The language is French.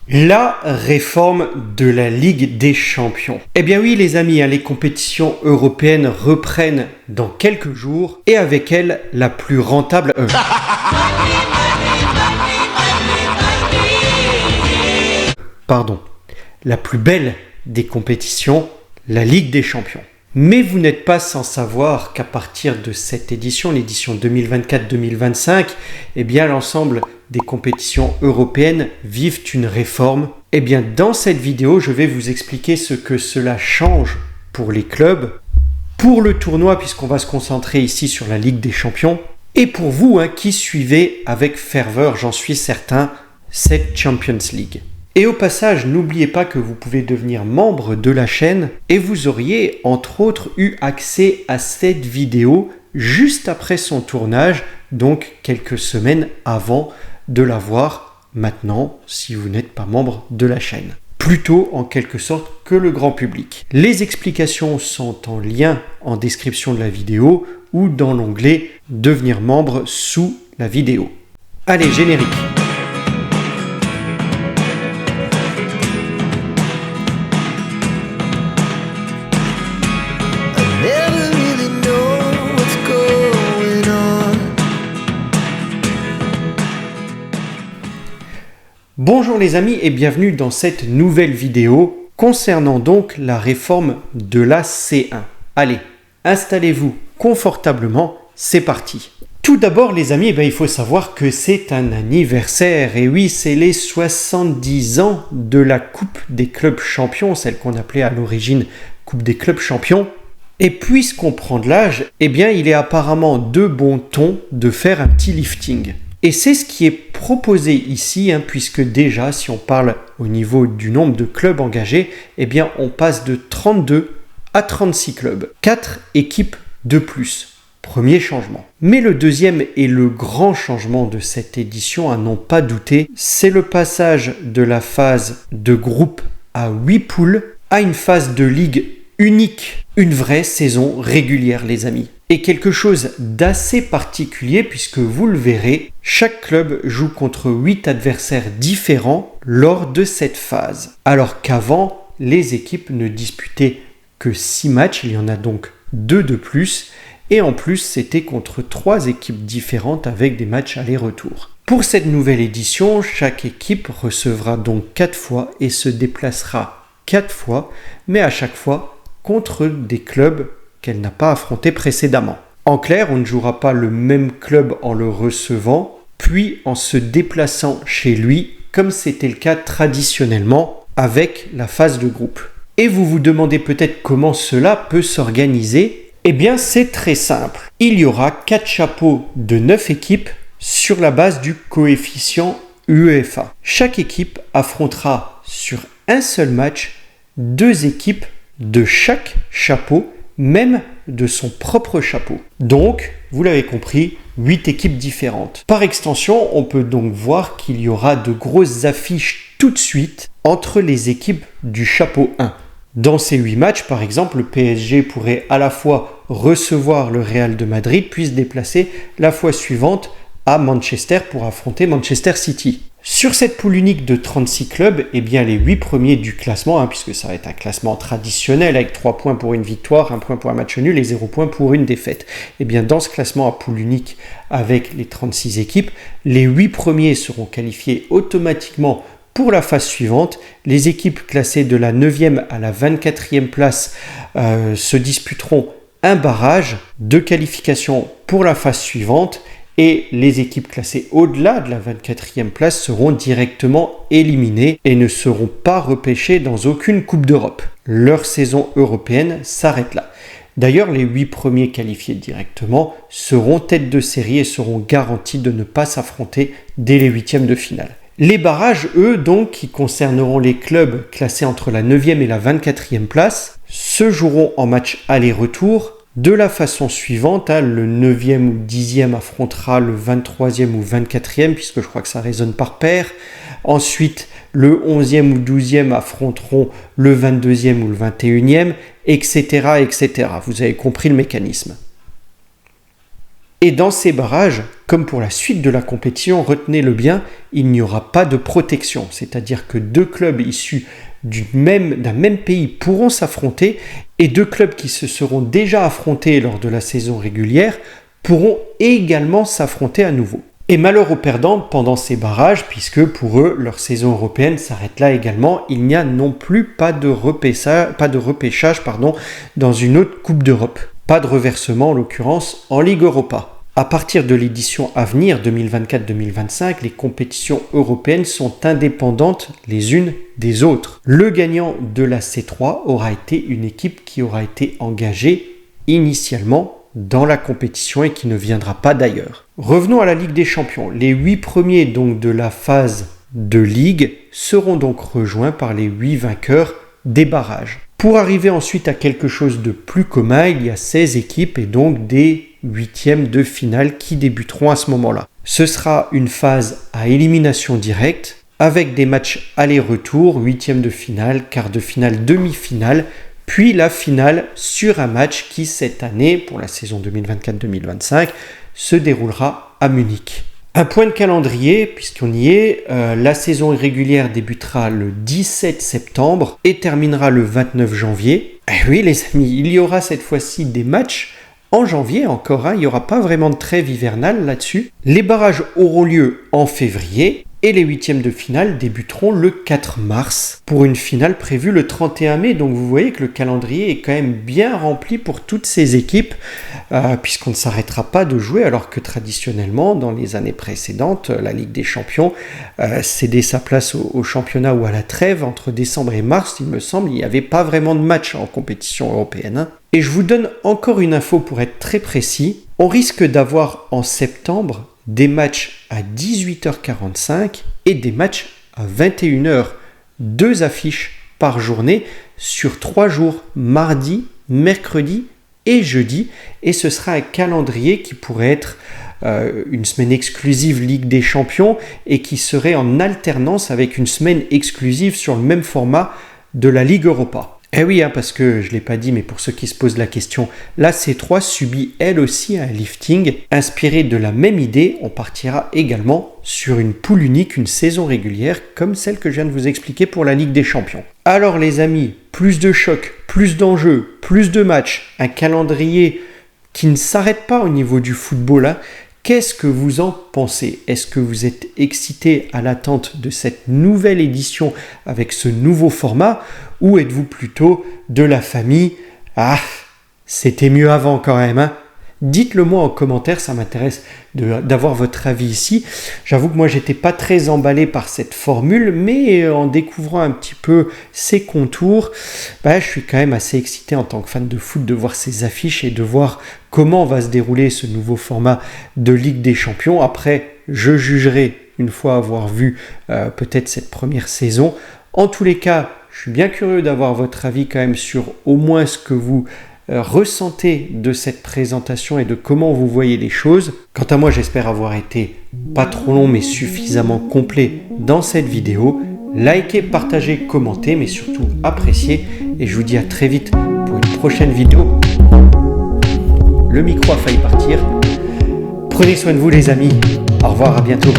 La réforme de la Ligue des Champions. Eh bien oui les amis, les compétitions européennes reprennent dans quelques jours et avec elles la plus rentable... la plus belle des compétitions, la Ligue des Champions. Mais vous n'êtes pas sans savoir qu'à partir de cette édition, l'édition 2024-2025, eh bien l'ensemble des compétitions européennes vivent une réforme. Eh bien dans cette vidéo, je vais vous expliquer ce que cela change pour les clubs, pour le tournoi puisqu'on va se concentrer ici sur la Ligue des Champions, et pour vous qui suivez avec ferveur, j'en suis certain, cette Champions League. Et au passage, n'oubliez pas que vous pouvez devenir membre de la chaîne et vous auriez entre autres eu accès à cette vidéo juste après son tournage, donc quelques semaines avant de la voir maintenant si vous n'êtes pas membre de la chaîne. Plutôt en quelque sorte que le grand public. Les explications sont en lien en description de la vidéo ou dans l'onglet devenir membre sous la vidéo. Allez, générique. Bonjour les amis et bienvenue dans cette nouvelle vidéo concernant donc la réforme de la C1. Allez, installez-vous confortablement, c'est parti. Tout d'abord les amis, il faut savoir que c'est un anniversaire. Et oui, c'est les 70 ans de la Coupe des clubs champions, celle qu'on appelait à l'origine Coupe des clubs champions. Et puisqu'on prend de l'âge, il est apparemment de bon ton de faire un petit lifting. Et c'est ce qui est proposé ici, puisque déjà, si on parle au niveau du nombre de clubs engagés, on passe de 32 à 36 clubs. 4 équipes de plus. Premier changement. Mais le deuxième et le grand changement de cette édition, à n'en pas douter, c'est le passage de la phase de groupe à 8 poules à une phase de ligue unique. Une vraie saison régulière, les amis. Et quelque chose d'assez particulier puisque vous le verrez, chaque club joue contre 8 adversaires différents lors de cette phase. Alors qu'avant, les équipes ne disputaient que 6 matchs, il y en a donc 2 de plus. Et en plus, c'était contre 3 équipes différentes avec des matchs aller-retour. Pour cette nouvelle édition, chaque équipe recevra donc 4 fois et se déplacera 4 fois, mais à chaque fois contre des clubs qu'elle n'a pas affronté précédemment. En clair, on ne jouera pas le même club en le recevant, puis en se déplaçant chez lui, comme c'était le cas traditionnellement avec la phase de groupe. Et vous vous demandez peut-être comment cela peut s'organiser. C'est très simple. Il y aura 4 chapeaux de 9 équipes sur la base du coefficient UEFA. Chaque équipe affrontera sur un seul match 2 équipes de chaque chapeau, même de son propre chapeau. Donc, vous l'avez compris, 8 équipes différentes. Par extension, on peut donc voir qu'il y aura de grosses affiches tout de suite entre les équipes du chapeau 1. Dans ces 8 matchs, par exemple, le PSG pourrait à la fois recevoir le Real de Madrid, puis se déplacer la fois suivante à Manchester pour affronter Manchester City. Sur cette poule unique de 36 clubs, les 8 premiers du classement, puisque ça va être un classement traditionnel avec 3 points pour une victoire, 1 point pour un match nul et 0 point pour une défaite. Dans ce classement à poule unique avec les 36 équipes, les 8 premiers seront qualifiés automatiquement pour la phase suivante. Les équipes classées de la 9e à la 24e place se disputeront un barrage de qualification pour la phase suivante. Et les équipes classées au-delà de la 24e place seront directement éliminées et ne seront pas repêchées dans aucune Coupe d'Europe. Leur saison européenne s'arrête là. D'ailleurs, les 8 premiers qualifiés directement seront tête de série et seront garantis de ne pas s'affronter dès les 8e de finale. Les barrages, eux, donc, qui concerneront les clubs classés entre la 9e et la 24e place, se joueront en match aller-retour de la façon suivante. Le 9e ou 10e affrontera le 23e ou 24e, puisque je crois que ça résonne par paire. Ensuite, le 11e ou 12e affronteront le 22e ou le 21e, etc., etc. Vous avez compris le mécanisme. Et dans ces barrages, comme pour la suite de la compétition, retenez-le bien, il n'y aura pas de protection. C'est-à-dire que deux clubs issus d'un même pays pourront s'affronter et deux clubs qui se seront déjà affrontés lors de la saison régulière pourront également s'affronter à nouveau. Et malheur aux perdants pendant ces barrages, puisque pour eux, leur saison européenne s'arrête là également. Il n'y a non plus pas de repêchage dans une autre Coupe d'Europe. Pas de reversement en l'occurrence en Ligue Europa. À partir de l'édition à venir, 2024-2025, les compétitions européennes sont indépendantes les unes des autres. Le gagnant de la C3 aura été une équipe qui aura été engagée initialement dans la compétition et qui ne viendra pas d'ailleurs. Revenons à la Ligue des Champions. Les 8 premiers donc de la phase de Ligue seront donc rejoints par les 8 vainqueurs des barrages. Pour arriver ensuite à quelque chose de plus commun, il y a 16 équipes et donc des huitièmes de finale qui débuteront à ce moment-là. Ce sera une phase à élimination directe avec des matchs aller-retour, huitièmes de finale, quart de finale, demi-finale, puis la finale sur un match qui cette année, pour la saison 2024-2025, se déroulera à Munich. Un point de calendrier, puisqu'on y est, la saison régulière débutera le 17 septembre et terminera le 29 janvier. Et oui les amis, il y aura cette fois-ci des matchs en janvier encore, il n'y aura pas vraiment de trêve hivernale là-dessus. Les barrages auront lieu en février et les huitièmes de finale débuteront le 4 mars pour une finale prévue le 31 mai. Donc vous voyez que le calendrier est quand même bien rempli pour toutes ces équipes puisqu'on ne s'arrêtera pas de jouer alors que traditionnellement dans les années précédentes, la Ligue des Champions cédait sa place au championnat ou à la trêve entre décembre et mars, il me semble, il n'y avait pas vraiment de match en compétition européenne. Et je vous donne encore une info pour être très précis. On risque d'avoir en septembre des matchs à 18h45 et des matchs à 21h. 2 affiches par journée sur 3 jours, mardi, mercredi et jeudi. Et ce sera un calendrier qui pourrait être une semaine exclusive Ligue des Champions et qui serait en alternance avec une semaine exclusive sur le même format de la Ligue Europa. Eh oui, parce que je ne l'ai pas dit, mais pour ceux qui se posent la question, la C3 subit elle aussi un lifting. Inspiré de la même idée, on partira également sur une poule unique, une saison régulière, comme celle que je viens de vous expliquer pour la Ligue des Champions. Alors les amis, plus de chocs, plus d'enjeux, plus de matchs, un calendrier qui ne s'arrête pas au niveau du football. Qu'est-ce que vous en pensez? Est-ce que vous êtes excité à l'attente de cette nouvelle édition avec ce nouveau format ou êtes-vous plutôt de la famille « Ah, c'était mieux avant quand même ». Dites-le moi en commentaire, ça m'intéresse d'avoir votre avis ici. J'avoue que moi, j'étais pas très emballé par cette formule, mais en découvrant un petit peu ses contours, je suis quand même assez excité en tant que fan de foot de voir ces affiches et de voir comment va se dérouler ce nouveau format de Ligue des Champions. Après, je jugerai une fois avoir vu peut-être cette première saison. En tous les cas, je suis bien curieux d'avoir votre avis quand même sur au moins ce que vous ressentez de cette présentation et de comment vous voyez les choses. Quant à moi, j'espère avoir été pas trop long mais suffisamment complet dans cette vidéo. Likez, partagez, commentez, mais surtout appréciez. Et je vous dis à très vite pour une prochaine vidéo. Le micro a failli partir. Prenez soin de vous les amis. Au revoir, à bientôt.